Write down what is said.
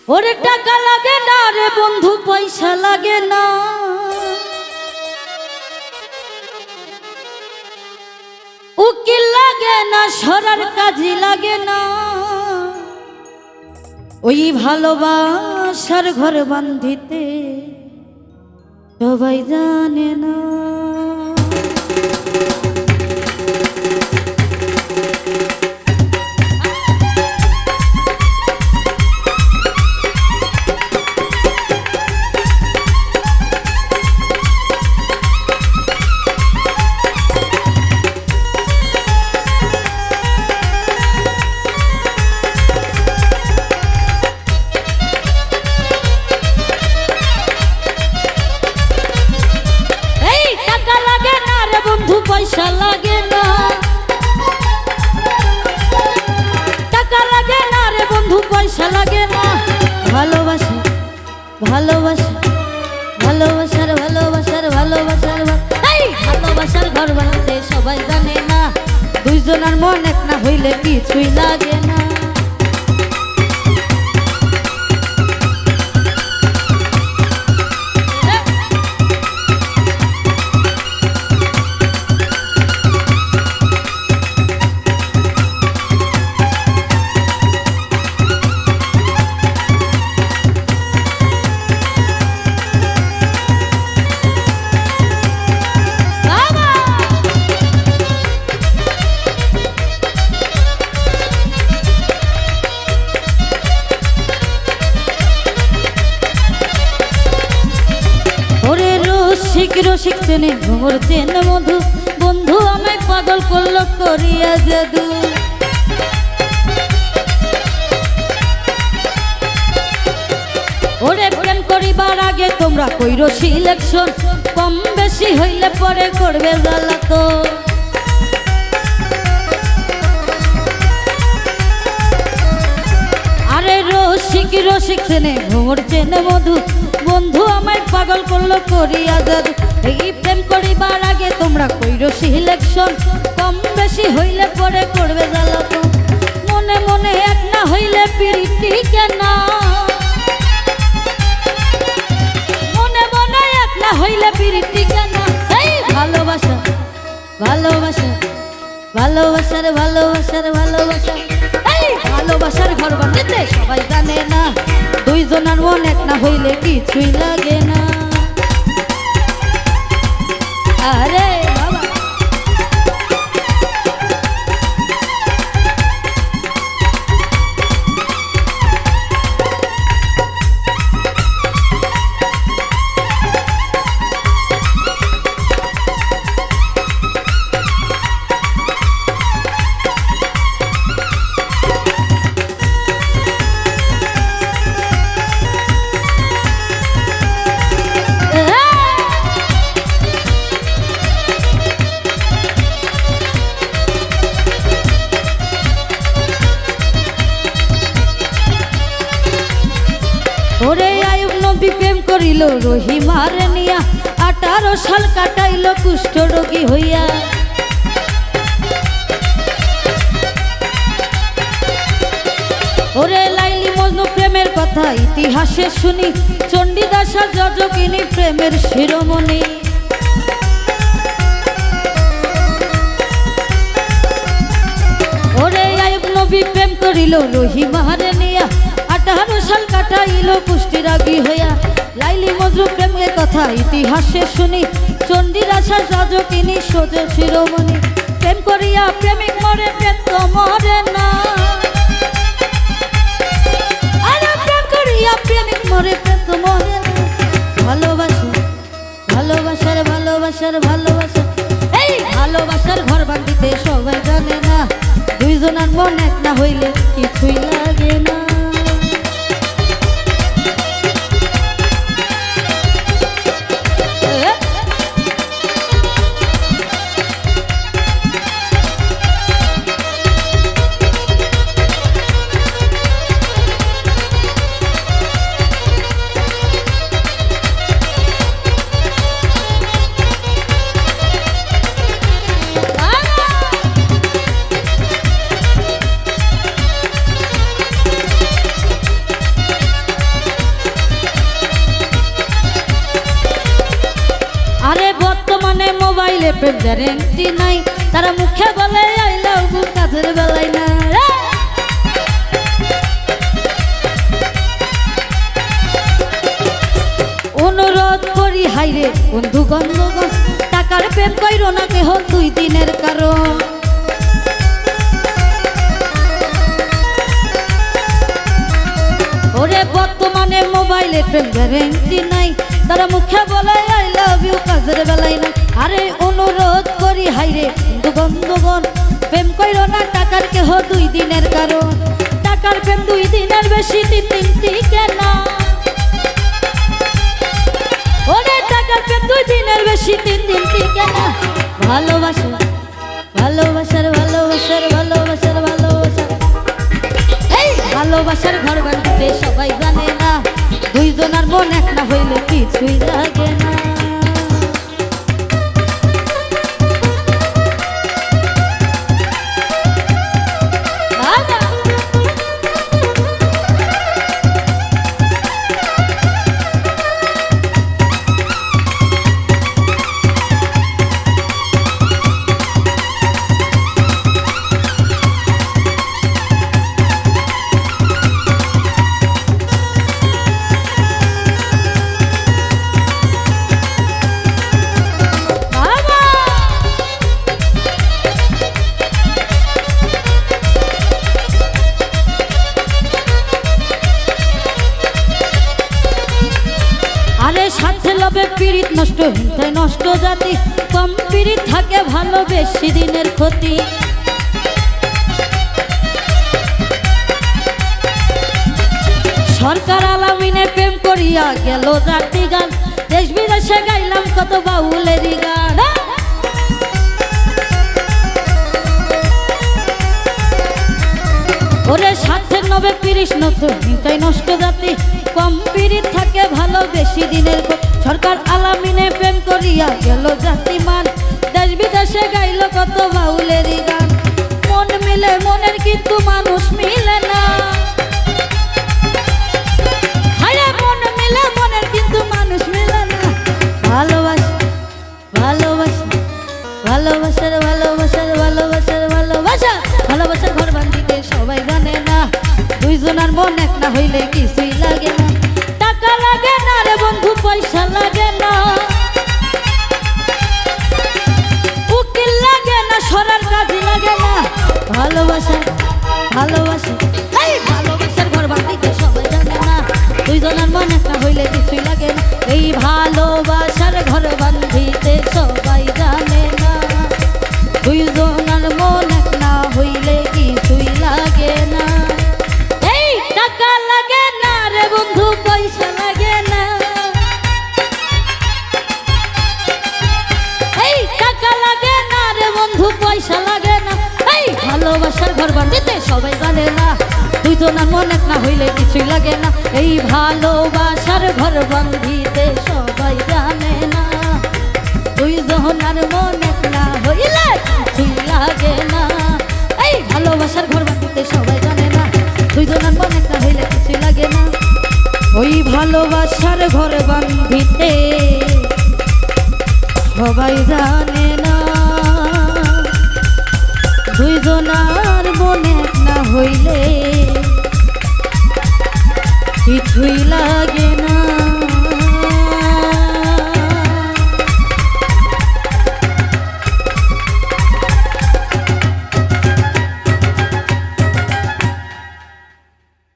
ওরে টাকা লাগে না রে বন্ধু, পয়সা লাগে না, উকিল লাগে না, সরার কাজই লাগে না, ওই ভালোবাসার ঘর বান্ধিতে সবাই জানে না। পয়সা লাগে না, টাকা লাগে না রে বন্ধু, পয়সা লাগে না, ভালোবাসা ভালোবাসা ভালোবাসার ভালোবাসার ভালোবাসার ভালোবাসার ঘর বানাতে সবাই জানে না, দুইজনের মন এক না হইলে কিছুই লাগে না। রসিক চেনে ঘুমর চেনে মধু, বন্ধু আমায় পাগল করলো করিয়া জাদু। ওরে প্রেম করিবার আগে তোমরা কইরো সিলেকশন, কম বেশি হইলে পরে করবে জ্বালাতন। আরে রসিক চেনে ঘুমর চেনে মধু, বন্ধু আমায় পাগল করলো করিয়া জাদু। এই প্রেম করিবার আগে তোমরা কইরো সিলেকশন, কম বেশি হইলে পরে করবে জ্বালাতন। মনে মনে এক না হইলে পিরিতি কেনা, মনে মনে এক না হইলে পিরিতি কেনা। এই ভালোবাসা ভালোবাসা ভালোবাসার ভালোবাসার ভালোবাসা, এই ভালোবাসার ঘর বানাতে সবাই জানে না, দুইজনের মন এক না হইলে কিছুই লাগে না। আরে বাবা ওরে আয়ুব নবী প্রেম করিল রহিমার নিয়া, 18 সাল কাটাইল কুষ্ঠ রোগী হইয়া। ওরে লাইলি মজনু প্রেমের কথা ইতিহাসে শুনি, চণ্ডীদাসা যজকিনী প্রেমের শিরোমণি। ওরে আয়ুব নবী প্রেম করিল রহিমার নিয়া, 18 সাল কাটাইল কুষ্ঠ রোগী হইয়া। লাইলি মজনু প্রেমের কথা ইতিহাসে শুনি, চণ্ডীদাসা যজকিনী সোজ শিরোমণি। প্রেম করিয়া প্রেমিক মরে, প্রেম তো মরে না, প্রেমিক মরে প্রেম তো মরে না। ভালোবাসা ভালোবাসার ভালোবাসার ভালোবাসা, এই ভালোবাসার ঘর বান্ধিতে সবাই জানে না, দুইজনের মন এক না হইলে কিছুই লাগে না। প্রেম গ্যারেন্টি নাই, তারা মুখে বলে আই লাভ ইউ কাজের বেলায় না। অনুরোধ করি হাইরে বন্ধু গন্ধগণ, টাকার প্রেম কইরো না কেহ 2 দিনের কারণ। ওরে বর্তমানে মোবাইলে প্রেম গ্যারেন্টি নাই, তারা মুখে বলে আই লাভ ইউ কাজের বেলায় না। আরে অনুরোধ করি হাইরে বন্ধু গন্ধগণ, প্রেম কইরো না টাকার কেহ 2 দিনের কারণ। টাকার প্রেম 2 দিনের বেশি 3 টিকে না। ওরে টাকার প্রেম 2 দিনের বেশি 3 দিন টিকে না। ভালোবাসা ভালোবাসার ভালোবাসার ভালোবাসার ভালোবাসা, এই ভালোবাসার ঘর বাঁধতে সবাই জানে না, 2 জনের মন এক না হইলে কিছুই লাগে না। আরে সাথে লবে পীড়িত নষ্ট হিংসায় নষ্ট জাতি, কম পীড়িত থাকে ভালো বেশি দিনের ক্ষতি। সরকার আলামিনে প্রেম করিয়া গেল জাতি গান, দেশ বিদেশে গাইলাম কত বাউলেরই গান। ওরে সাথে নবে পীড়িত নষ্ট হিংসায় নষ্ট জাতি, কম পীড়িত থাকে ভালো বেশি দিনের ক্ষতি। সরকার আলামিনে প্রেম করিয়া গেল জাতিমান, দেশ বিদেশে গাইল কত বাউলেরই গান। মন মিলে মনের কিন্তু মানুষ মিলে না, হায় মন মিলে মনের কিন্তু মানুষ মিলে না। ভালোবাসা ভালোবাসা ভালোবাসার ভালোবাসার ভালোবাসার ভালোবাসা, ভালোবাসার ঘর বাঁধিতে সবাই জানে না, 2 জনের মন এক না হইলে কিছুই লাগে না। টাকা লাগে না রে বন্ধু পয়সা লাগে না, উকিল লাগে না সরার কাজে লাগে না। ভালোবাসা ভালোবাসা এই ভালোবাসার ঘর বাঁধিতে সবাই জানে না, 2 জনের মন এক না হইলে কিছুই লাগে না। এই ভালোবাসার ঘর বাঁধিতে সবাই জানে না, 2 জনের মন এক না হইলে কিছুই লাগে না। এই টাকা লাগে না রে বন্ধু পয়সা লাগে না, এই টাকা লাগে না রে বন্ধু পয়সা লাগে না। এই ভালোবাসার ঘর বাঁধিতে সবাই জানে না, 2 জনের মন এক না হইলে কিছুই লাগে না। এই ভালোবাসার ঘর বাঁধিতে সবাই জানে না, 2 জনের মন এক না হইলে কিছুই লাগে না। এই ভালোবাসার ঘর বাঁধিতে সবাই জানে না, 2 জনের মন এক না হইলে কিছুই লাগে না। ওই ভালোবাসার ঘর বাঁধিতে সবাই জানে না, 2 জনের মন এক না হইলে কিছুই লাগে না।